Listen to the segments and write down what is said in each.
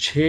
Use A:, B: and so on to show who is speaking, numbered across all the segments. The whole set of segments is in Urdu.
A: 6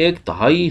A: 1/3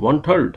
A: 1/3।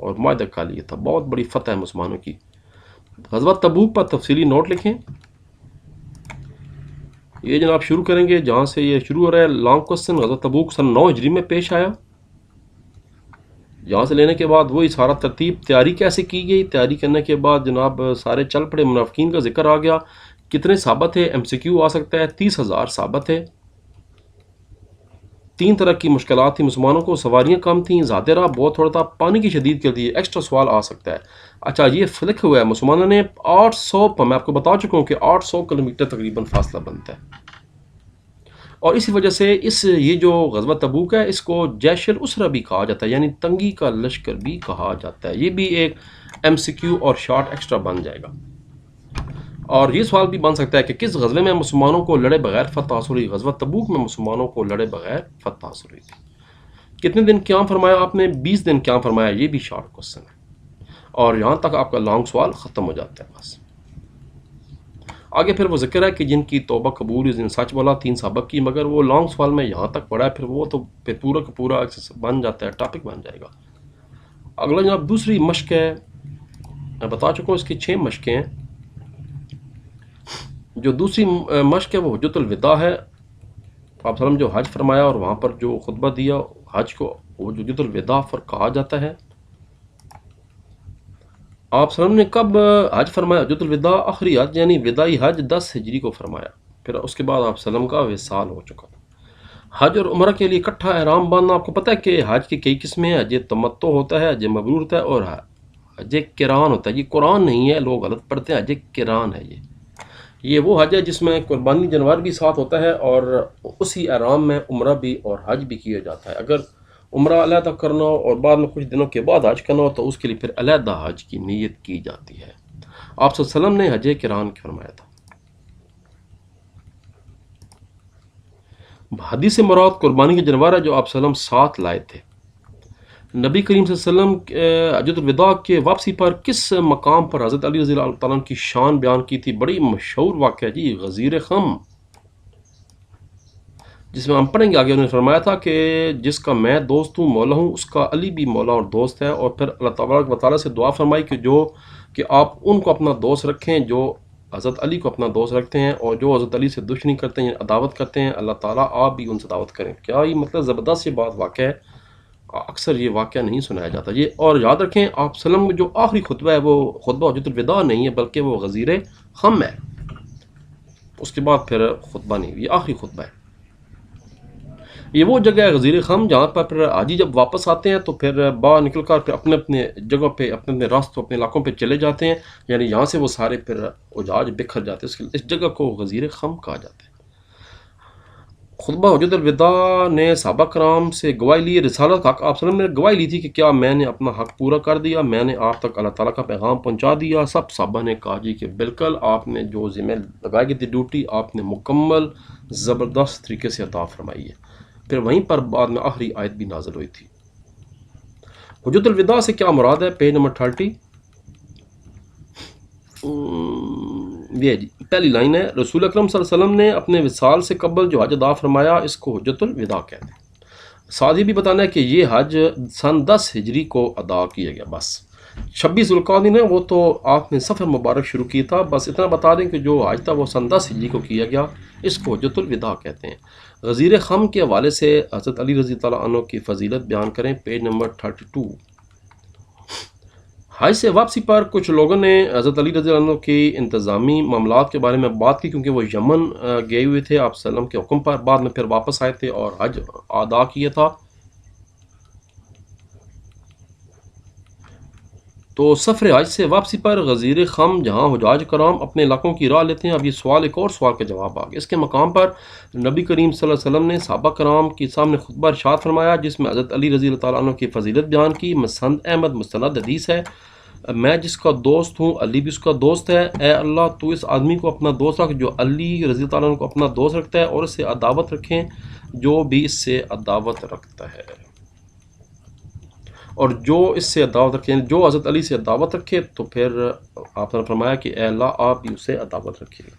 A: اور معاہدہ کا لیا تھا. بہت بڑی فتح ہے مسلمانوں کی. غزوہ تبوک پر تفصیلی نوٹ لکھیں. یہ جناب شروع کریں گے جہاں سے یہ شروع ہو رہا ہے. Long question. غزوہ تبوک سن 9 ہجری میں پیش آیا. یہاں سے لینے کے بعد وہی سارا ترتیب تیاری کیسے کی گئی. تیاری کرنے کے بعد جناب سارے چل پڑے. منافقین کا ذکر آ گیا. کتنے صحابہ تھے؟ ایم سی کیو آ سکتا ہے. 30,000 صحابہ تھے. 3 طرح کی مشکلات تھیں مسلمانوں کو. سواریاں کم تھیں، زیادہ راہ بہت تھوڑا تھا، پانی کی شدید گردی. ایکسٹرا سوال آ سکتا ہے. اچھا یہ فلک ہوا ہے مسلمانوں نے 800 پر. میں آپ کو بتا چکا ہوں کہ 800 کلومیٹر تقریباً فاصلہ بنتا ہے. اور اسی وجہ سے یہ جو غزوہ تبوک ہے اس کو جیش الاسرہ بھی کہا جاتا ہے، یعنی تنگی کا لشکر بھی کہا جاتا ہے. یہ بھی ایک ایم سی کیو اور شارٹ ایکسٹرا بن جائے گا. اور یہ سوال بھی بن سکتا ہے کہ کس غزوے میں مسلمانوں کو لڑے بغیر فتح حاصل ہوئی. غزوہ تبوک میں مسلمانوں کو لڑے بغیر فتح حاصل ہوئی تھی. کتنے دن قیام فرمایا آپ نے؟ 20 دن قیام فرمایا. یہ بھی شارٹ کوسچن ہے. اور یہاں تک آپ کا لانگ سوال ختم ہو جاتا ہے. بس آگے پھر وہ ذکر ہے کہ جن کی توبہ قبول ہوئی، جن سچ بولا 3 سابق کی. مگر وہ لانگ سوال میں یہاں تک پڑھا ہے، پھر وہ تو پھر پورا کا پورا بن جاتا ہے، ٹاپک بن جائے گا. اگلا جناب دوسری مشق ہے. میں بتا چکا ہوں اس کی 6 مشقیں ہیں. جو دوسری مشق ہے وہ حجۃ الوداع ہے. آپ وسلم جو حج فرمایا اور وہاں پر جو خطبہ دیا، حج کو وہ حجۃ الوداع پر کہا جاتا ہے. آپ وسلم نے کب حج فرمایا؟ حجۃ الوداع آخری حج یعنی وداعی حج 10 ہجری کو فرمایا. پھر اس کے بعد آپ وسلم کا وصال ہو چکا. حج اور عمرہ کے لیے اکٹھا احرام باندھنا. آپ کو پتہ ہے کہ حج کی کئی قسمیں ہیں. حج تمتع ہوتا ہے، حج مبرور ہوتا ہے، اور حج قران ہوتا ہے. یہ قرآن نہیں ہے، لوگ غلط پڑھتے ہیں. حج قران ہے. یہ وہ حج ہے جس میں قربانی جانور بھی ساتھ ہوتا ہے اور اسی احرام میں عمرہ بھی اور حج بھی کیا جاتا ہے. اگر عمرہ علیحدہ کرنا ہو اور بعد میں کچھ دنوں کے بعد حج کرنا ہو تو اس کے لیے پھر علیحدہ حج کی نیت کی جاتی ہے. آپ صلی اللہ علیہ وسلم نے حج قران فرمایا تھا. حدیث سے مراد قربانی کے جانور ہے جو آپ صلی اللہ علیہ وسلم ساتھ لائے تھے. نبی کریم صلی اللہ علیہ وسلم حجۃ الوداع کے واپسی پر کس مقام پر حضرت علی رضی اللہ تعالیٰ عنہ کی شان بیان کی تھی؟ بڑی مشہور واقعہ ہے جی، غزیر خم، جس میں ہم پڑھیں گے آگے. انہوں نے فرمایا تھا کہ جس کا میں دوست ہوں، مولا ہوں، اس کا علی بھی مولا اور دوست ہے. اور پھر اللہ تبارک و تعالیٰ سے دعا فرمائی کہ آپ ان کو اپنا دوست رکھیں جو حضرت علی کو اپنا دوست رکھتے ہیں، اور جو حضرت علی سے دشمنی کرتے ہیں یعنی عداوت کرتے ہیں، اللہ تعالیٰ آپ بھی ان سے دعوت کریں. کیا یہ مطلب زبردست یہ بات واقع ہے. اکثر یہ واقعہ نہیں سنایا جاتا یہ. اور یاد رکھیں آپ وسلم جو آخری خطبہ ہے وہ خطبہ حجۃ الوداع نہیں ہے بلکہ وہ غزیر خم ہے. اس کے بعد پھر خطبہ نہیں، یہ آخری خطبہ ہے. یہ وہ جگہ ہے غزیر خم جہاں پر پھر حاجی جب واپس آتے ہیں تو پھر باہر نکل کر پھر اپنے اپنے جگہ پہ اپنے اپنے راستوں اپنے علاقوں پہ چلے جاتے ہیں. یعنی یہاں سے وہ سارے پھر حجاج بکھر جاتے ہیں. اس جگہ کو غزیر خم کہا جاتا ہے. خطبہ حجۃ الوداع نے صحابہ کرام سے گواہی لی. رسالت حق آپ وسلم نے گواہی لی تھی کہ کیا میں نے اپنا حق پورا کر دیا، میں نے آپ تک اللہ تعالیٰ کا پیغام پہنچا دیا. سب صحابہ نے کہا جی کہ بالکل، آپ نے جو ذمہ لگائی گئی تھی ڈیوٹی آپ نے مکمل زبردست طریقے سے عطا فرمائی ہے. پھر وہیں پر بعد میں آخری آیت بھی نازل ہوئی تھی. حجۃ الوداع سے کیا مراد ہے؟ Page number 30. یہ جی پہلی لائن ہے، رسول اکرم صلی اللہ علیہ وسلم نے اپنے وصال سے قبل جو حج ادا فرمایا اس کو حجۃ الوداع کہتے ہیں. ساتھ ہی بھی بتانا ہے کہ یہ حج سن 10 ہجری کو ادا کیا گیا. بس 26 ذوالقعدہ ہے وہ تو آپ نے سفر مبارک شروع کی تھا. بس اتنا بتا دیں کہ جو حج تھا وہ سن 10 ہجری کو کیا گیا. اس کو حجۃ الوداع کہتے ہیں. غزیر خم کے حوالے سے حضرت علی رضی اللہ عنہ کی فضیلت بیان کریں. Page number 32. حج سے واپسی پر کچھ لوگوں نے حضرت علی رضی اللہ عنہ کی انتظامی معاملات کے بارے میں بات کی کیونکہ وہ یمن گئے ہوئے تھے آپ صلی اللہ علیہ وسلم کے حکم پر. بعد میں پھر واپس آئے تھے اور حج ادا کیا تھا. تو سفر حج سے واپسی پر غزیر خم جہاں حجاج کرام اپنے علاقوں کی راہ لیتے ہیں. اب یہ سوال ایک اور سوال کا جواب آ گیا. اس کے مقام پر نبی کریم صلی اللہ علیہ وسلم نے صحابہ کرام کے سامنے خطبہ ارشاد فرمایا جس میں حضرت علی رضی اللہ تعالیٰ عنہ کی فضیلت بیان کی. مسند احمد مستند حدیث ہے، میں جس کا دوست ہوں علی بھی اس کا دوست ہے. اے اللہ تو اس آدمی کو اپنا دوست رکھ جو علی رضی اللہ عنہ کو اپنا دوست رکھتا ہے، اور اس سے عداوت رکھیں جو بھی اس سے عداوت رکھتا ہے. اور جو اس سے عداوت رکھے جو حضرت علی سے عداوت رکھے تو پھر آپ نے فرمایا کہ اے اللہ آپ بھی اسے عداوت رکھیے.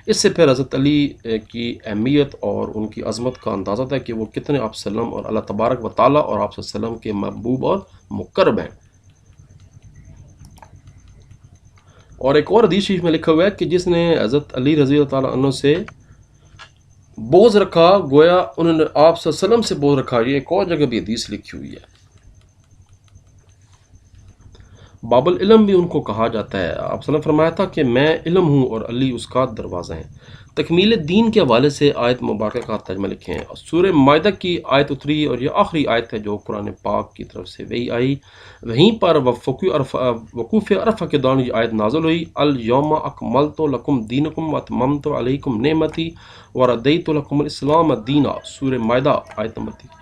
A: اس سے پھر حضرت علی کی اہمیت اور ان کی عظمت کا اندازہ ہے کہ وہ کتنے آپ وسلم اور اللہ تبارک و تعالیٰ اور آپ وسلم کے محبوب اور مقرب ہیں. اور ایک اور حدیث شریف میں لکھا ہوا ہے کہ جس نے حضرت علی رضی اللہ تعالیٰ عنہ سے بغض رکھا گویا انہوں نے آپ صلی اللہ علیہ وسلم سے بغض رکھا. یہ ایک اور جگہ بھی حدیث لکھی ہوئی ہے. باب العلم بھی ان کو کہا جاتا ہے. آپ صلی اللہ علیہ وسلم فرمایا تھا کہ میں علم ہوں اور علی اس کا دروازہ ہیں. تکمیل دین کے حوالے سے آیت مبارکہ کا ترجمہ لکھیں ہیں. سورہ مائدہ کی آیت اتری اور یہ آخری آیت ہے جو قرآن پاک کی طرف سے وہی آئی. وہیں پر وقوف عرفہ کے دوران یہ آیت نازل ہوئی. الیوم اکملت لکم دینکم واتممت علیکم نعمتی وردیت لکم الاسلام دینا. سورہ مائدہ آیت نمبر 3.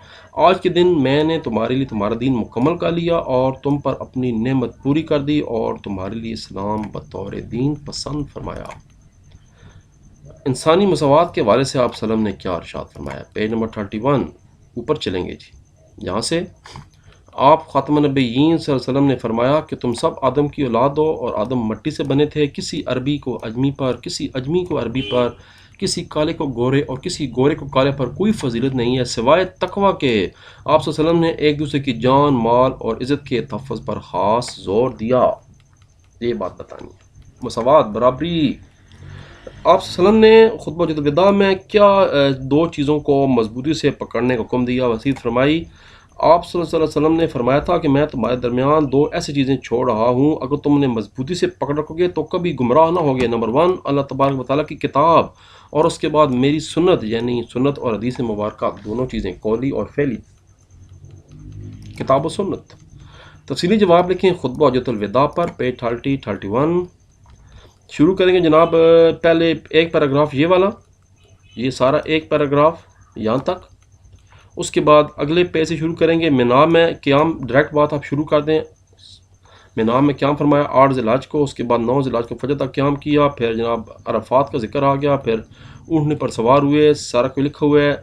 A: آج کے دن میں نے تمہارے لیے تمہارا دین مکمل کر لیا اور تم پر اپنی نعمت پوری کر دی اور تمہارے لیے اسلام بطور دین پسند فرمایا. انسانی مساوات کے حوالے سے آپ وسلم نے کیا ارشاد فرمایا؟ پیج نمبر 31 اوپر چلیں گے جی. یہاں سے آپ خاتم النبیین صلی اللہ علیہ وسلم نے فرمایا کہ تم سب آدم کی اولاد ہو اور آدم مٹی سے بنے تھے. کسی عربی کو اجمی پر، کسی اجمی کو عربی پر، کسی کالے کو گورے اور کسی گورے کو کالے پر کوئی فضیلت نہیں ہے سوائے تقوی کے. آپ صلی اللہ علیہ وسلم نے ایک دوسرے کی جان، مال اور عزت کے تحفظ پر خاص زور دیا. یہ بات بتانی ہے، مساوات، برابری. آپ صلی اللہ علیہ وسلم نے خطبہ حجۃ الوداع میں کیا دو چیزوں کو مضبوطی سے پکڑنے کا حکم دیا، وصیت فرمائی. آپ صلی اللہ علیہ وسلم نے فرمایا تھا کہ میں تمہارے درمیان دو ایسی چیزیں چھوڑ رہا ہوں، اگر تم نے مضبوطی سے پکڑ رکھو گے تو کبھی گمراہ نہ ہوگے. نمبر 1 اللہ تبارک و تعالیٰ کی کتاب، اور اس کے بعد میری سنت، یعنی سنت اور حدیث مبارکہ، دونوں چیزیں قولی اور فعلی، کتاب و سنت. تفصیلی جواب لکھیں خطبہ حجۃ الوداع پر، پیج 31. شروع کریں گے جناب. پہلے ایک پیراگراف یہ والا، یہ سارا ایک پیراگراف یہاں تک. اس کے بعد اگلے پیج سے شروع کریں گے. مینا میں قیام، ڈائریکٹ بات آپ شروع کر دیں. مینا میں قیام فرمایا 8 ذی الحج کو، اس کے بعد 9 ذی الحج کو فجر تک قیام کیا. پھر جناب عرفات کا ذکر آ گیا، پھر اونٹنے پر سوار ہوئے، سارا کوئی لکھا ہوا ہے.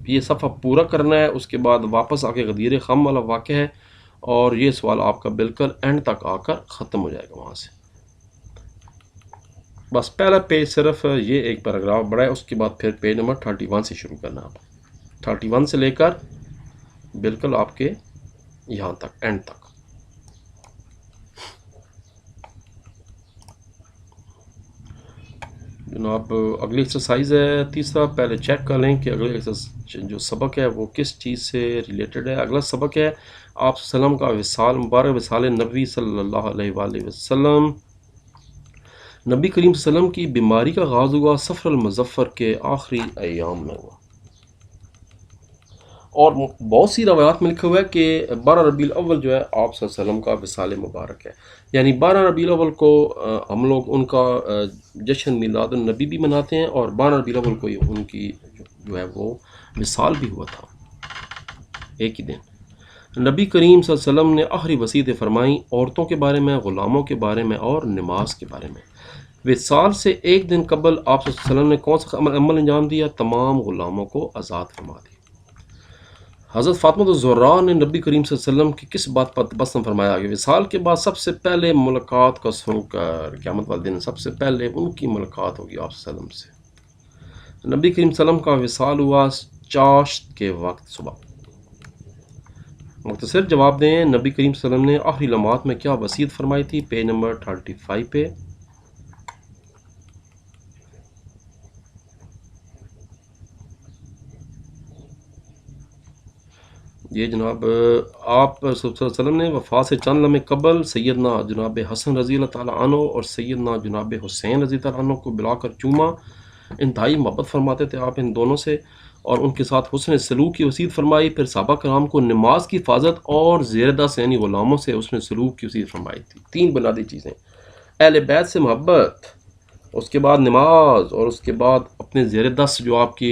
A: یہ صفحہ پورا کرنا ہے. اس کے بعد واپس آ کے غدیر خم والا واقعہ ہے، اور یہ سوال آپ کا بالکل اینڈ تک آ کر ختم ہو جائے گا وہاں سے. بس پہلا پیج صرف یہ ایک پیراگراف بڑا ہے. اس کے بعد پھر پیج نمبر 31 سے شروع کرنا. آپ 31 سے لے کر بالکل آپ کے یہاں تک، اینڈ تک. جناب اگلی ایکسرسائز ہے تیسرا. پہلے چیک کر لیں کہ اگلی جو سبق ہے وہ کس چیز سے ریلیٹڈ ہے. اگلا سبق ہے آپ وسلم کا وصال مبارک، وصال نبی صلی اللہ علیہ وآلہ وسلم. نبی کریم صلی اللہ علیہ وسلم کی بیماری کا آغاز ہوا سفر المظفر کے آخری ایام میں ہوا، اور بہت سی روایات میں لکھا ہوا ہے کہ 12 ربیع الاول جو ہے آپ صلی اللہ علیہ وسلم کا وصال مبارک ہے. یعنی 12 ربیع الاول کو ہم لوگ ان کا جشن میلاد النبی بھی مناتے ہیں، اور 12 ربیع الاول کو ان کی جو ہے وہ وصال بھی ہوا تھا ایک ہی دن. نبی کریم صلی اللہ علیہ وسلم نے آخری وصیتیں فرمائیں عورتوں کے بارے میں، غلاموں کے بارے میں اور نماز کے بارے میں. وصال سے ایک دن قبل آپ صلی اللہ علیہ وسلم نے کون سا عمل انجام دیا؟ تمام غلاموں کو آزاد فرما دیا. حضرت فاطمہ الزہرا نے نبی کریم صلی اللہ علیہ وسلم کی کس بات پر تبسم فرمایا کہ وصال کے بعد سب سے پہلے ملاقات کا سن کر قیامت والے دن سب سے پہلے ان کی ملاقات ہوگی آپ صلی اللہ علیہ وسلم سے. نبی کریم صلی اللہ علیہ وسلم کا وصال ہوا چاشت کے وقت صبح. مختصر جواب دیں. نبی کریم صلی اللہ علیہ وسلم نے آخری لمحات میں کیا وصیت فرمائی تھی؟ پیج نمبر 35 پہ. یہ جناب آپ صلی اللہ علیہ وسلم نے وفات سے چند لمحے قبل سیدنا جناب حسن رضی اللہ تعالیٰ عنہ اور سیدنا جناب حسین رضی اللہ عنہ کو بلا کر چوما. انتہائی محبت فرماتے تھے آپ ان دونوں سے، اور ان کے ساتھ حسن سلوک کی وصیت فرمائی. پھر صحابہ کرام کو نماز کی حفاظت اور زیر دست یعنی غلاموں سے حسن سلوک کی وصیت فرمائی تھی. 3 بنیادی چیزیں: اہل بیت سے محبت، اس کے بعد نماز، اور اس کے بعد اپنے زیر دست جو آپ کے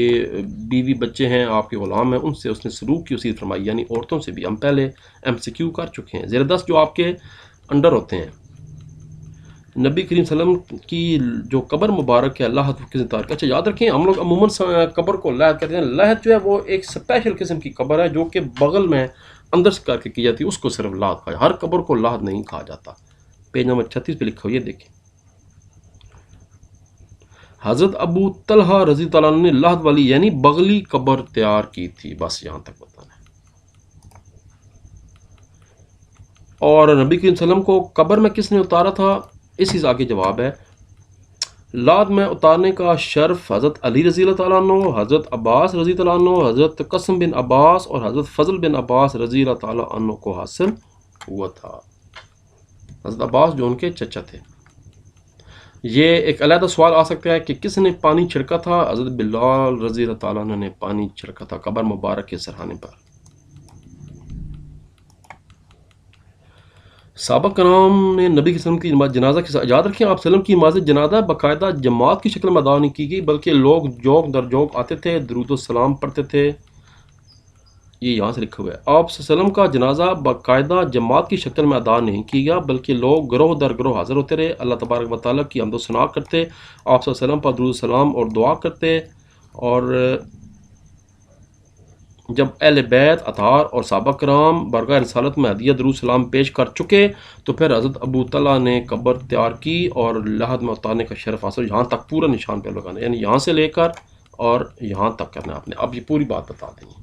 A: بیوی بچے ہیں، آپ کے غلام ہیں، ان سے اس نے سلوک کی وصیت فرمائی. یعنی عورتوں سے بھی ہم پہلے MCQ کر چکے ہیں. زیر دست جو آپ کے انڈر ہوتے ہیں. نبی کریم صلی اللہ علیہ وسلم کی جو قبر مبارک ہے اللہ کے ذکر کا. اچھا یاد رکھیں ہم لوگ عموماً قبر کو لحد کہتے ہیں. لحد جو ہے وہ ایک اسپیشل قسم کی قبر ہے جو کہ بغل میں اندر سے کر کے کی جاتی ہے، اس کو صرف لحد کہا. ہر قبر کو لحد نہیں کہا جاتا. پیج نمبر 36 پہ لکھا ہو، یہ دیکھیں. حضرت ابو طلحہ رضی اللہ عنہ نے لحد والی یعنی بغلی قبر تیار کی تھی. بس یہاں تک بتانا ہے. اور نبی کریم صلی اللہ علیہ وسلم کو قبر میں کس نے اتارا تھا؟ اسی سے آگے جواب ہے، لاد میں اتارنے کا شرف حضرت علی رضی اللہ تعالیٰ عنہ، حضرت عباس رضی اللہ عنہ، حضرت قاسم بن عباس اور حضرت فضل بن عباس رضی اللہ تعالیٰ عنہ کو حاصل ہوا تھا۔ حضرت عباس جو ان کے چچا تھے۔ یہ ایک علیحدہ سوال آ سکتا ہے کہ کس نے پانی چھڑکا تھا؟ حضرت بلال رضی اللہ تعالیٰ عنہ نے پانی چھڑکا تھا قبر مبارک کے سرحانے پر۔ صحابہ کرام نے نبی کے وسلم کی جنازہ کے ساتھ، یاد رکھیں آپ وسلم کی نماز جنازہ باقاعدہ جماعت کی شکل میں ادا نہیں کی گئی، بلکہ لوگ جوک در جوک آتے تھے، درود و سلام پڑھتے تھے۔ یہ یہاں سے لکھا ہوا ہے، آپ وسلم کا جنازہ باقاعدہ جماعت کی شکل میں ادا نہیں کیا گیا، بلکہ لوگ گروہ در گروہ حاضر ہوتے رہے، اللہ تبارک و تعالیٰ کی حمد و ثنا کرتے، آپ وسلم پر درود و سلام اور دعا کرتے، اور جب اہل بیت اطہار اور صحابہ کرام برگاہ رسالت میں ہدیہ درود سلام پیش کر چکے تو پھر حضرت ابو طلحہ نے قبر تیار کی اور لحد میں اتارنے کا شرف حاصل، یہاں تک پورا نشان پہ لگانا، یعنی یہاں سے لے کر اور یہاں تک کرنا آپ نے۔ اب یہ پوری بات بتا دیں گے،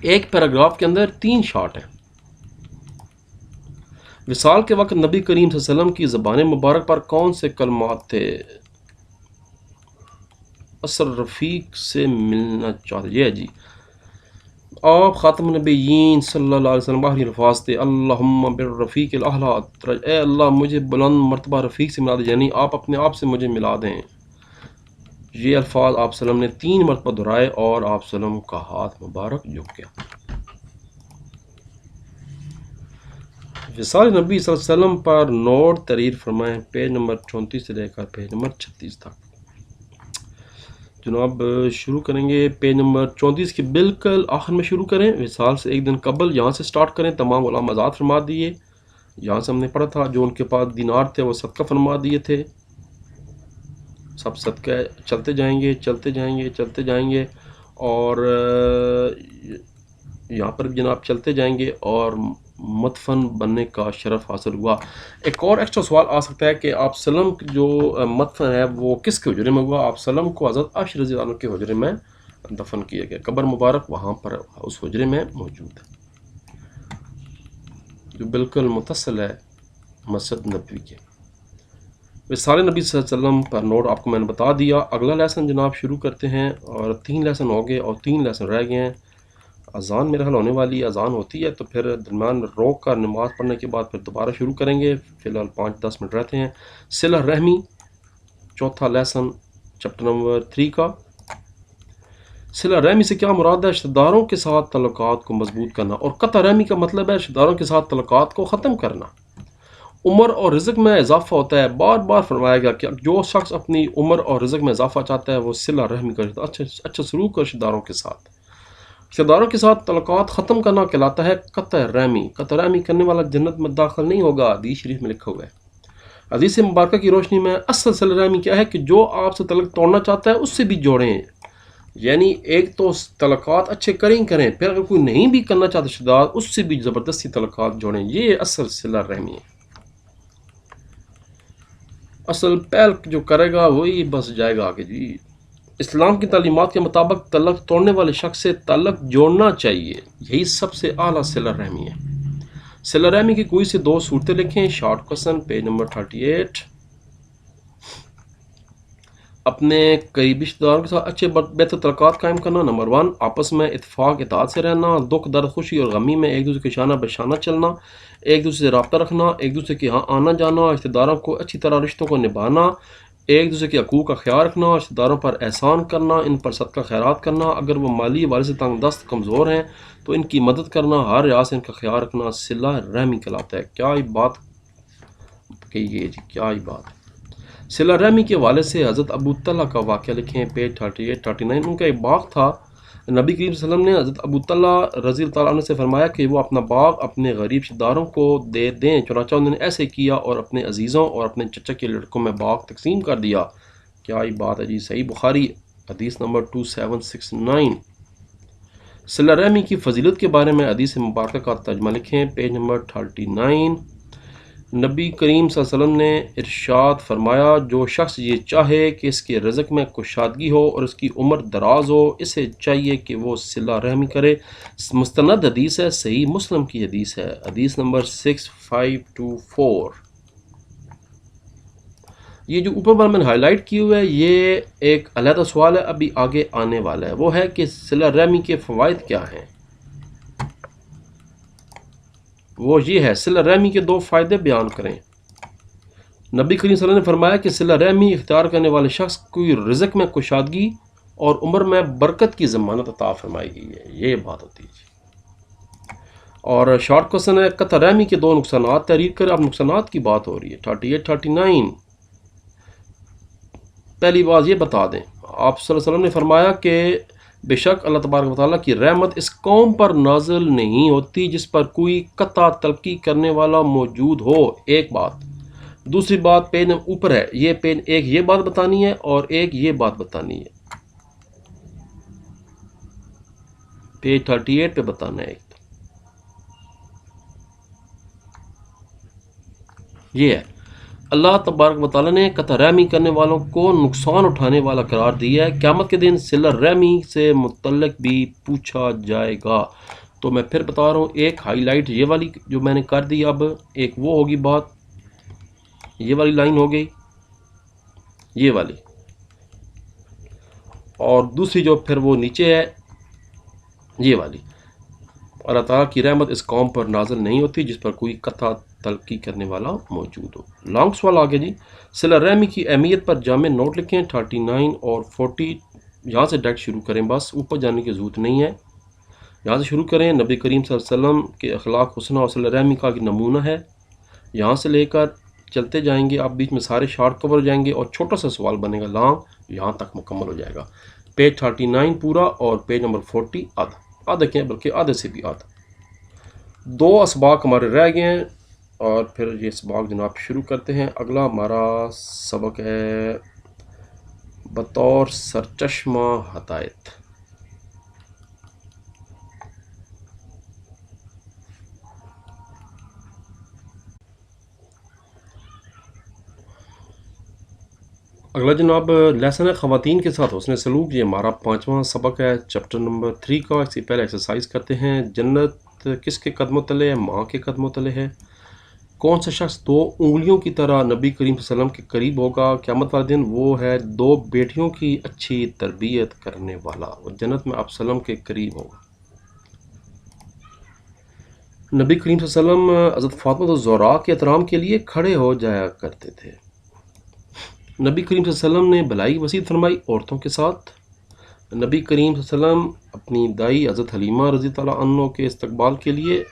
A: ایک پیراگراف کے اندر 3 شارٹ ہیں۔ وصال کے وقت نبی کریم صلی اللہ علیہ وسلم کی زبان مبارک پر کون سے کلمات تھے؟ اصل رفیق سے ملنا چاہتے، یہ ہے جی، آپ خاتم النبیین صلی اللہ علیہ وسلم آخری الفاظ تھے، اللہم بالرفیق الاعلی، اے اللہ مجھے بلند مرتبہ رفیق سے ملا دیں، یعنی آپ اپنے آپ سے مجھے ملا دیں۔ یہ الفاظ آپ وسلم نے 3 مرتبہ دہرائے اور آپ وسلم کا ہاتھ مبارک جھک گیا۔ وصال نبی صلی اللہ علیہ وسلم پر نوٹ تحریر فرمائیں، پیج نمبر 34 سے لے کر پیج نمبر 36 تک۔ جناب شروع کریں گے پیج نمبر 34 کے بالکل آخر میں شروع کریں، وصال سے ایک دن قبل یہاں سے سٹارٹ کریں، تمام علماء آزاد فرما دیے، یہاں سے ہم نے پڑھا تھا جو ان کے پاس دینار تھے وہ صدقہ فرما دیے تھے، سب صدقہ چلتے جائیں گے چلتے جائیں گے چلتے جائیں گے، اور یہاں پر بھی جناب چلتے جائیں گے اور مدفن بننے کا شرف حاصل ہوا۔ ایک اور ایکسٹرا سوال آ سکتا ہے کہ آپ سلم جو مدفن ہے وہ کس کے حجرے میں ہوا؟ آپ سلم کو حضرت عائشہ رضی اللہ عنہ کے حجرے میں دفن کیا گیا، قبر مبارک وہاں پر اس حجرے میں موجود ہے جو بالکل متصل ہے مسجد نبوی کے۔ وصال نبی صلی اللہ علیہ وسلم پر نوٹ آپ کو میں نے بتا دیا۔ اگلا لیسن جناب شروع کرتے ہیں، اور 3 لیسن ہو گئے اور 3 لیسن رہ گئے ہیں۔ اذان میرے خیال ہونے والی ہے، اذان ہوتی ہے تو پھر درمیان روک کر نماز پڑھنے کے بعد پھر دوبارہ شروع کریں گے، فی الحال 5-10 منٹ رہتے ہیں۔ صلہ رحمی، چوتھا لیسن چیپٹر نمبر 3 کا۔ صلہ رحمی سے کیا مراد ہے؟ رشتہ داروں کے ساتھ تعلقات کو مضبوط کرنا، اور قطع رحمی کا مطلب ہے رشتہ داروں کے ساتھ تعلقات کو ختم کرنا۔ عمر اور رزق میں اضافہ ہوتا ہے، بار بار فرمایا گیا کہ جو شخص اپنی عمر اور رزق میں اضافہ چاہتا ہے وہ صلہ رحمی کرتا ہے، اچھا سلوک رشتہ داروں کے ساتھ۔ رشتہ داروں کے ساتھ تعلقات ختم کرنا کہلاتا ہے قطع رحمی۔ قطع رحمی کرنے والا جنت میں داخل نہیں ہوگا، حدیث شریف میں لکھا ہوا ہے۔ حدیث مبارکہ کی روشنی میں اصل صلہ رحمی کیا ہے کہ جو آپ سے تعلق توڑنا چاہتا ہے اس سے بھی جوڑیں، یعنی ایک تو تعلقات اچھے کریں پھر اگر کوئی نہیں بھی کرنا چاہتا رشتہ دار اس سے بھی زبردستی تعلقات جوڑیں، یہ اصل صلہ رحمی ہے۔ اصل پہل جو کرے گا وہی بس جائے گا آگے جی۔ اسلام کی تعلیمات کے مطابق تعلق توڑنے والے شخص سے تعلق جوڑنا چاہیے، یہی سب سے اعلیٰ صلہ رحمی ہے۔ صلہ رحمی کی کوئی سے 2 صورتیں لکھیں، شارٹ کوسچن پیج نمبر 38۔ اپنے قریبی رشتہ داروں کے ساتھ اچھے بہتر تعلقات قائم کرنا۔ نمبر 1، آپس میں اتفاق اتحاد سے رہنا، دکھ درد خوشی اور غمی میں ایک دوسرے کے شانہ بشانہ چلنا، ایک دوسرے سے رابطہ رکھنا، ایک دوسرے کے یہاں آنا جانا، رشتہ داروں کو اچھی طرح رشتوں کو نبھانا، ایک دوسرے کے حقوق کا خیال رکھنا، رشتہ داروں پر احسان کرنا، ان پر صدقہ خیرات کرنا، اگر وہ مالی حوالے سے تنگ دست کمزور ہیں تو ان کی مدد کرنا، ہر لحاظ سے ان کا خیال رکھنا صلہ رحمی کہلاتا ہے۔ کیا ہی بات کہی گئی جی، کیا ہی بات ہے۔ صلہ رحمی کے حوالے سے حضرت ابو طلحہ کا واقعہ لکھیں، پیج 38-39۔ ان کا ایک باغ تھا، نبی کریم صلی اللہ علیہ وسلم نے حضرت ابو طلحہ رضی اللہ عنہ سے فرمایا کہ وہ اپنا باغ اپنے غریب رشتہ داروں کو دے دیں، چنانچہ انہوں نے ایسے کیا اور اپنے عزیزوں اور اپنے چچا کے لڑکوں میں باغ تقسیم کر دیا۔ کیا ہی بات ہے جی، صحیح بخاری حدیث نمبر 2769۔ صلہ رحمی کی فضیلت کے بارے میں حدیث مبارکہ کا ترجمہ لکھیں، پیج نمبر 39۔ نبی کریم صلی اللہ علیہ وسلم نے ارشاد فرمایا، جو شخص یہ چاہے کہ اس کے رزق میں کشادگی ہو اور اس کی عمر دراز ہو، اسے چاہیے کہ وہ صلہ رحمی کرے۔ مستند حدیث ہے، صحیح مسلم کی حدیث ہے، حدیث نمبر 6524۔ یہ جو اوپر پر میں نے ہائی لائٹ کی ہوئے ہے یہ ایک علیحدہ سوال ہے، ابھی آگے آنے والا ہے، وہ ہے کہ صلہ رحمی کے فوائد کیا ہیں۔ وہ یہ ہے صلہ رحمی کے 2 فائدے بیان کریں۔ نبی کریم صلی اللہ علیہ وسلم نے فرمایا کہ صلہ رحمی اختیار کرنے والے شخص کو رزق میں کشادگی اور عمر میں برکت کی ضمانت عطا فرمائی گئی ہے، یہ بات ہوتی ہے۔ اور شارٹ کوسچن ہے قطع رحمی کے 2 نقصانات تحریر کریں۔ اب نقصانات کی بات ہو رہی ہے 38 39۔ پہلی بات یہ بتا دیں، آپ صلی اللہ علیہ وسلم نے فرمایا کہ بے شک اللہ تبارک و تعالیٰ کی رحمت اس قوم پر نازل نہیں ہوتی جس پر کوئی قطع تلقی کرنے والا موجود ہو۔ ایک بات۔ دوسری بات پین اوپر ہے، یہ پین ایک یہ بات بتانی ہے اور ایک یہ بات بتانی ہے، پیج 38 پہ بتانا ہے۔ ایک تو یہ ہے اللہ تبارک و تعالیٰ نے قطع رحمی کرنے والوں کو نقصان اٹھانے والا قرار دیا ہے۔ قیامت کے دن صلہ رحمی سے متعلق بھی پوچھا جائے گا۔ تو میں پھر بتا رہا ہوں، ایک ہائی لائٹ یہ والی جو میں نے کر دی، اب ایک وہ ہوگی بات، یہ والی لائن ہو گئی یہ والی، اور دوسری جو پھر وہ نیچے ہے یہ والی، اللہ تعالیٰ کی رحمت اس قوم پر نازل نہیں ہوتی جس پر کوئی قطع تلقی کرنے والا موجود ہو۔ لانگ سوال آگے جی، صلہ رحمی کی اہمیت پر جامع نوٹ لکھیں۔ 39 اور 40 یہاں سے ڈائریکٹ شروع کریں، بس اوپر جانے کی ضرورت نہیں ہے، یہاں سے شروع کریں۔ نبی کریم صلی اللہ علیہ وسلم کے اخلاق حسنہ اور صلہ رحمی کا ایک نمونہ ہے، یہاں سے لے کر چلتے جائیں گے، آپ بیچ میں سارے شارٹ کور ہو جائیں گے اور چھوٹا سا سوال بنے گا لانگ، یہاں تک مکمل ہو جائے گا۔ پیج 39 پورا اور پیج نمبر 40 آدھا کیا بلکہ آدھے سے بھی آدھا۔ 2 اسباق ہمارے رہ گئے ہیں اور پھر یہ اسباق جناب شروع کرتے ہیں۔ اگلا ہمارا سبق ہے بطور سرچشمہ ہدایت۔ اگلا جناب لیسن ہے خواتین کے ساتھ حسن سلوک، یہ ہمارا 5واں سبق ہے چیپٹر نمبر 3 کا۔ اس سے پہلے ایکسرسائز کرتے ہیں۔ جنت کس کے قدموں تلے ہے؟ ماں کے قدموں تلے ہے۔ کون سا شخص 2 انگلیوں کی طرح نبی کریم صلی اللہ علیہ وسلم کے قریب ہوگا قیامت والے دن؟ وہ ہے 2 بیٹیوں کی اچھی تربیت کرنے والا، وہ جنت میں آپ صلی اللہ علیہ وسلم کے قریب ہوگا۔ نبی کریم صلی اللہ علیہ وسلم حضرت فاطمہ الزہراء کے احترام کے لیے کھڑے ہو جایا کرتے تھے۔ نبی کریم صلی اللہ علیہ وسلم نے بھلائی وسیع فرمائی عورتوں کے ساتھ۔ نبی کریم صلی اللہ علیہ وسلم اپنی دائی حضرت حلیمہ رضی اللہ عنہ کے استقبال کے لیے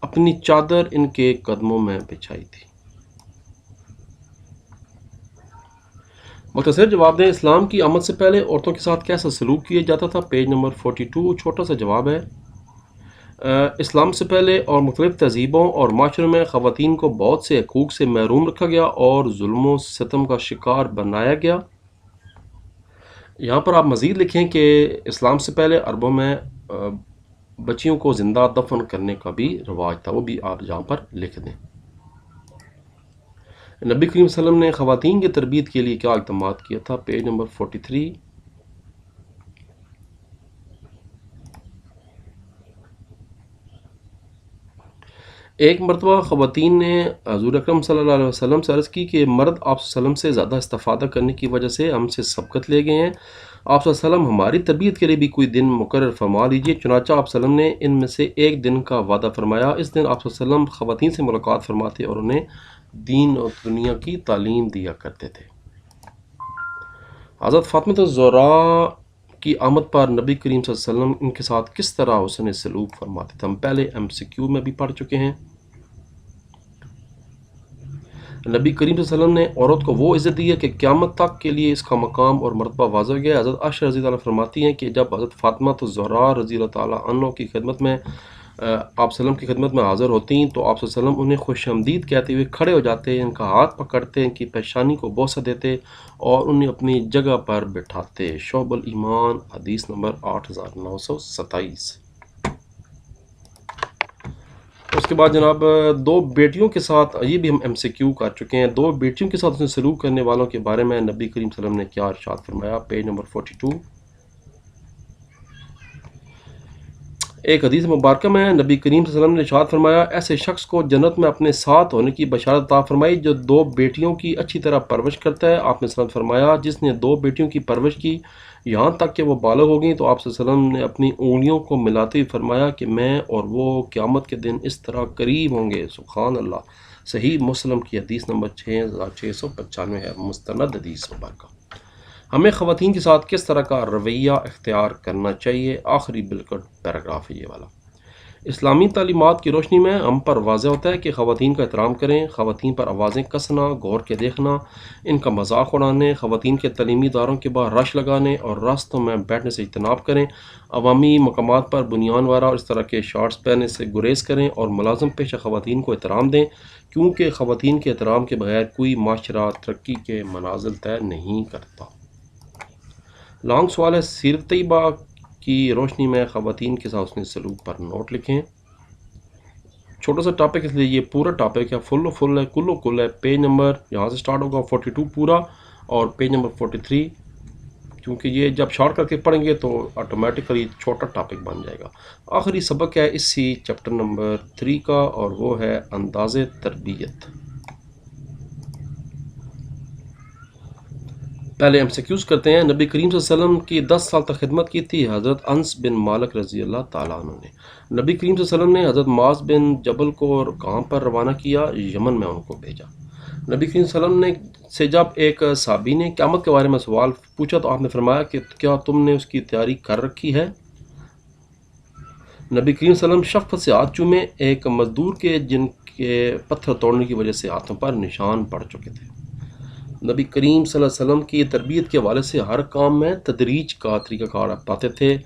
A: اپنی چادر ان کے قدموں میں بچھائی تھی۔ مختصر جواب دیں، اسلام کی آمد سے پہلے عورتوں کے ساتھ کیسا سلوک کیا جاتا تھا؟ پیج نمبر 42 چھوٹا سا جواب ہے۔ اسلام سے پہلے اور مختلف تہذیبوں اور معاشروں میں خواتین کو بہت سے حقوق سے محروم رکھا گیا اور ظلم و ستم کا شکار بنایا گیا۔ یہاں پر آپ مزید لکھیں کہ اسلام سے پہلے عربوں میں بچیوں کو زندہ دفن کرنے کا بھی رواج تھا، وہ بھی آپ یہاں پر لکھ دیں۔ نبی کریم صلی اللہ علیہ وسلم نے خواتین کی تربیت کے لیے کیا اقدامات کیا تھا؟ Page number 43۔ ایک مرتبہ خواتین نے حضور اکرم صلی اللہ علیہ وسلم سے عرض کی کہ مرد آپ صلی اللہ علیہ وسلم سے زیادہ استفادہ کرنے کی وجہ سے ہم سے سبقت لے گئے ہیں، آپ صلی اللہ علیہ وسلم ہماری تربیت کے لیے بھی کوئی دن مقرر فرما لیجیے۔ چنانچہ آپ صلی اللہ علیہ وسلم نے ان میں سے ایک دن کا وعدہ فرمایا۔ اس دن آپ صلی اللہ علیہ وسلم خواتین سے ملاقات فرماتے اور انہیں دین اور دنیا کی تعلیم دیا کرتے تھے۔ حضرت فاطمہ الزہراء کی آمد پر نبی کریم صلی اللہ علیہ وسلم ان کے ساتھ کس طرح حسن سلوک فرماتے تھے؟ ہم پہلے MCQ میں بھی پڑھ چکے ہیں۔ نبی کریم صلی اللہ علیہ وسلم نے عورت کو وہ عزت دی ہے کہ قیامت تک کے لیے اس کا مقام اور مرتبہ واضح ہو گیا۔ حضرت عائشہ رضی اللہ عنہا فرماتی ہیں کہ جب حضرت فاطمہ الزہراء رضی اللہ تعالیٰ عنہ کی خدمت میں آپ صلی اللہ علیہ وسلم کی خدمت میں حاضر ہوتیں تو آپ صلی اللہ علیہ وسلم انہیں خوش آمدید کہتے ہوئے کھڑے ہو جاتے، ان کا ہاتھ پکڑتے، ان کی پیشانی کو بوسہ دیتے اور انہیں اپنی جگہ پر بٹھاتے۔ شعب الایمان حدیث نمبر 8927۔ اس کے بعد جناب 2 بیٹیوں کے ساتھ، یہ بھی ہم MCQ کر چکے ہیں، 2 بیٹیوں کے ساتھ اس نے سلوک کرنے والوں کے بارے میں نبی کریم صلی اللہ علیہ وسلم نے کیا ارشاد فرمایا؟ Page number 42۔ ایک حدیث مبارکہ میں نبی کریم صلی اللہ علیہ وسلم نے ارشاد فرمایا، ایسے شخص کو جنت میں اپنے ساتھ ہونے کی بشارت عطا فرمائی جو 2 بیٹیوں کی اچھی طرح پرورش کرتا ہے۔ آپ نے صلی اللہ علیہ وسلم فرمایا، جس نے 2 بیٹیوں کی پرورش کی یہاں تک کہ وہ بالغ ہو گئیں، تو آپ صلی اللہ علیہ وسلم نے اپنی انگلیوں کو ملاتے ہوئے فرمایا کہ میں اور وہ قیامت کے دن اس طرح قریب ہوں گے۔ سبحان اللہ۔ صحیح مسلم کی حدیث نمبر 6695 ہے، مستند حدیث مبارکہ۔ ہمیں خواتین کے ساتھ کس طرح کا رویہ اختیار کرنا چاہیے؟ آخری بالکل پیراگراف ہے یہ والا۔ اسلامی تعلیمات کی روشنی میں ہم پر واضح ہوتا ہے کہ خواتین کا احترام کریں، خواتین پر آوازیں کسنا، غور کے دیکھنا، ان کا مذاق اڑانے، خواتین کے تعلیمی اداروں کے باہر رش لگانے اور راستوں میں بیٹھنے سے اجتناب کریں، عوامی مقامات پر بنیان وارہ اور اس طرح کے شارٹس پہننے سے گریز کریں اور ملازم پیشہ خواتین کو احترام دیں، کیونکہ خواتین کے احترام کے بغیر کوئی معاشرہ ترقی کے منازل طے نہیں کرتا۔ لانگ سوال ہے، سیرت طیبہ کی روشنی میں خواتین کے ساتھ حسن سلوک پر نوٹ لکھیں۔ چھوٹا سا ٹاپک اس لیے یہ پورا ٹاپک ہے، فل ہے، کل ہے۔ پیج نمبر یہاں سے سٹارٹ ہوگا 42 پورا اور پیج نمبر 43، کیونکہ یہ جب شارٹ کر کے پڑھیں گے تو آٹومیٹکلی چھوٹا ٹاپک بن جائے گا۔ آخری سبق ہے اسی چیپٹر نمبر 3 کا اور وہ ہے انداز تربیت۔ پہلے ہم ایمسیکیوز کرتے ہیں۔ نبی کریم صلی اللہ علیہ وسلم کی 10 سال تک خدمت کی تھی حضرت انس بن مالک رضی اللہ تعالیٰ عنہ نے۔ نبی کریم صلی اللہ علیہ وسلم نے حضرت معاذ بن جبل کو کہاں پر روانہ کیا؟ یمن میں ان کو بھیجا۔ نبی کریم صلی اللہ علیہ وسلم نے سے جب ایک صحابی نے قیامت کے بارے میں سوال پوچھا تو آپ نے فرمایا کہ کیا تم نے اس کی تیاری کر رکھی ہے؟ نبی کریم صلی اللہ علیہ وسلم شفقت سے ہاتھ چومے ایک مزدور کے جن کے پتھر توڑنے کی وجہ سے ہاتھوں پر نشان پڑ چکے تھے۔ نبی کریم صلی اللہ علیہ وسلم کی تربیت کے حوالے سے ہر کام میں تدریج کا طریقہ کار اپناتے تھے،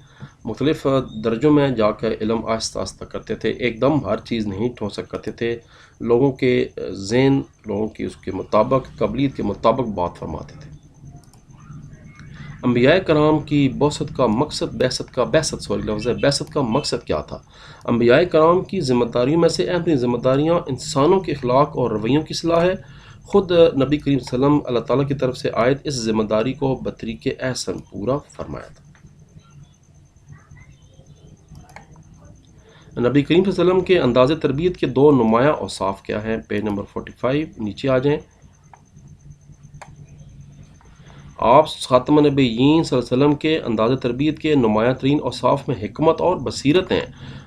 A: مختلف درجوں میں جا کر علم آہستہ آہستہ کرتے تھے، ایک دم ہر چیز نہیں ٹھونسک کرتے تھے، لوگوں کے ذہن، لوگوں کی اس کے مطابق، قابلیت کے مطابق بات فرماتے تھے۔ انبیاء کرام کی بعثت کا مقصد بعثت کا مقصد کیا تھا؟ انبیاء کرام کی ذمہ داریوں میں سے اہم ترین ذمہ داریاں انسانوں کے اخلاق اور رویوں کی اصلاح ہے۔ خود نبی کریم صلی اللہ علیہ وسلم اللہ تعالیٰ کی طرف سے عائد اس ذمہ داری کو بطریق احسن پورا فرمایا تھا۔ نبی کریم صلی اللہ علیہ وسلم کے انداز تربیت کے 2 نمایاں اوصاف کیا ہیں؟ پیج نمبر 45 نیچے آ جائیں۔ آپ خاتم النبیین صلی اللہ علیہ وسلم کے انداز تربیت کے نمایاں ترین اوصاف میں حکمت اور بصیرت ہیں۔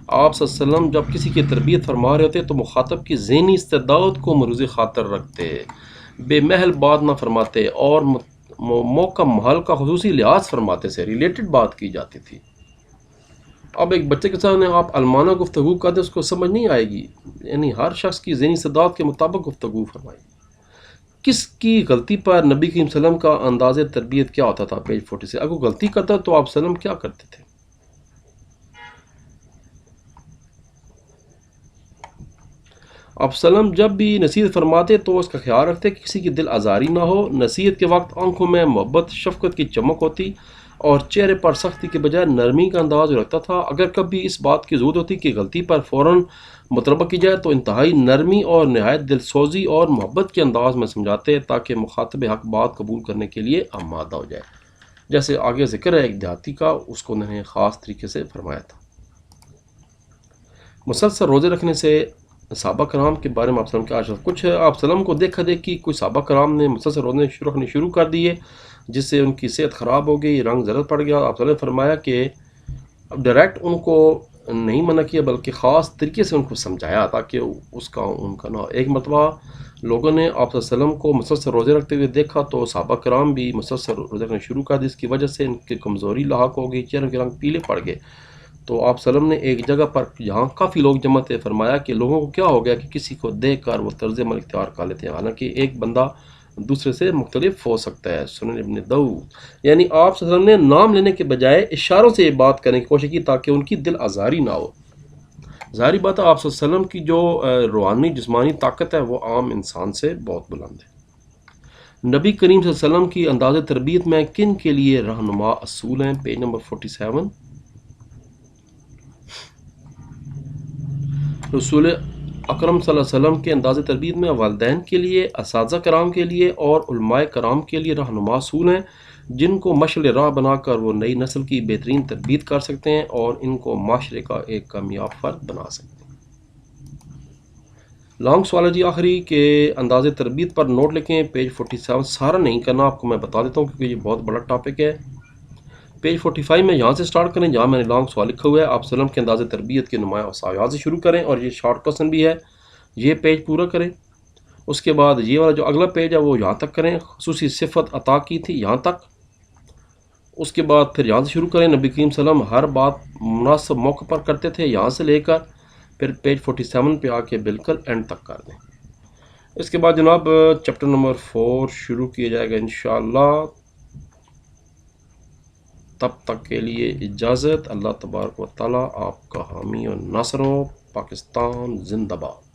A: آپ صلی اللہ علیہ وسلم جب کسی کی تربیت فرما رہے ہوتے تو مخاطب کی ذہنی استعداد کو مروز خاطر رکھتے، بے محل بات نہ فرماتے اور موقع محل کا خصوصی لحاظ فرماتے سے ریلیٹڈ بات کی جاتی تھی۔ اب ایک بچے کے سامنے آپ علمانہ گفتگو کرتے اس کو سمجھ نہیں آئے گی، یعنی ہر شخص کی ذہنی استعداد کے مطابق گفتگو فرمائی۔ کس کی غلطی پر نبی کریم صلی اللہ علیہ وسلم کا انداز تربیت کیا ہوتا تھا؟ پیج 40 سے اگر کوئی غلطی کرتا تو آپ صلی اللہ علیہ وسلم کیا کرتے تھے؟ آپ صلی اللہ علیہ وسلم جب بھی نصیحت فرماتے تو اس کا خیال رکھتے کہ کسی کی دل آزاری نہ ہو۔ نصیحت کے وقت آنکھوں میں محبت، شفقت کی چمک ہوتی اور چہرے پر سختی کے بجائے نرمی کا انداز رکھتا تھا۔ اگر کبھی اس بات کی ضرورت ہوتی کہ غلطی پر فوراً مطالبہ کی جائے تو انتہائی نرمی اور نہایت دل سوزی اور محبت کے انداز میں سمجھاتے تاکہ مخاطب حق بات قبول کرنے کے لیے آمادہ ہو جائے۔ جیسے آگے ذکر ہے ایک دیہاتی کا، اس کو انہوں نے خاص طریقے سے فرمایا تھا۔ مسلسل روزے رکھنے سے صحابہ کرام کے بارے میں آپ صلی اللہ علیہ وسلم کا کچھ آپ صلی اللہ علیہ وسلم کو دیکھا دیکھی کچھ صحابہ کرام نے مسلسل روزے رکھنے شروع کر دیے، جس سے ان کی صحت خراب ہو گئی، رنگ زرد پڑ گیا۔ آپ صلی اللہ علیہ وسلم نے فرمایا کہ اب ڈائریکٹ ان کو نہیں منع کیا بلکہ خاص طریقے سے ان کو سمجھایا تاکہ اس کا ان کا نہ ہو۔ ایک مرتبہ لوگوں نے آپ صلی اللہ علیہ وسلم کو مسلسل روزے رکھتے ہوئے دیکھا تو صحابہ کرام بھی مسلسل روزے رکھنا شروع کر دی، اس کی وجہ سے ان کی کمزوری لاحق ہو گئی، چہروں کے رنگ پیلے پڑ گئے۔ تو آپ صلی اللہ علیہ وسلم نے ایک جگہ پر جہاں کافی لوگ جمع تھے فرمایا کہ لوگوں کو کیا ہو گیا کہ کسی کو دیکھ کر وہ طرز عمل اختیار کر لیتے ہیں، حالانکہ ایک بندہ دوسرے سے مختلف ہو سکتا ہے۔ سنن ابن داؤد، یعنی آپ صلی اللہ علیہ وسلم نے نام لینے کے بجائے اشاروں سے یہ بات کرنے کی کوشش کی تاکہ ان کی دل آزاری نہ ہو۔ ظاہری بات ہے آپ صلی اللہ علیہ وسلم کی جو روحانی جسمانی طاقت ہے وہ عام انسان سے بہت بلند ہے۔ نبی کریم صلی اللہ علیہ وسلم کی انداز تربیت میں کن کے لیے رہنما اصول ہیں؟ Page number 47۔ رسول اکرم صلی اللہ علیہ وسلم کے انداز تربیت میں والدین کے لیے، اساتذہ کرام کے لیے اور علماء کرام کے لیے رہنما اصول ہیں۔ جن کو مشعل راہ بنا کر وہ نئی نسل کی بہترین تربیت کر سکتے ہیں اور ان کو معاشرے کا ایک کامیاب فرد بنا سکتے ہیں۔ لانگ سوال ہے جی آخری کہ انداز تربیت پر نوٹ لکھیں، پیج 47 سارا نہیں کرنا، آپ کو میں بتا دیتا ہوں کیونکہ یہ بہت بڑا ٹاپک ہے۔ پیج 45 میں یہاں سے سٹارٹ کریں جہاں میں نے لانگ سوال لکھا ہوا ہے، آپ سلم کے انداز تربیت کے نمایاں وسائل سے شروع کریں اور یہ شارٹ کوسچن بھی ہے، یہ پیج پورا کریں۔ اس کے بعد یہ والا جو اگلا پیج ہے وہ یہاں تک کریں، خصوصی صفت عطا کی تھی یہاں تک۔ اس کے بعد پھر یہاں سے شروع کریں، نبی کریم صلی اللہ علیہ وسلم ہر بات مناسب موقع پر کرتے تھے، یہاں سے لے کر پھر پیج 47 پہ آ کے بالکل اینڈ تک کر دیں۔ اس کے بعد جناب چیپٹر نمبر 4 شروع کیا جائے گا انشاءاللہ۔ تب تک کے لیے اجازت، اللہ تبارک و تعالیٰ آپ کا حامی و ناصر ہو۔ پاکستان زندہ باد۔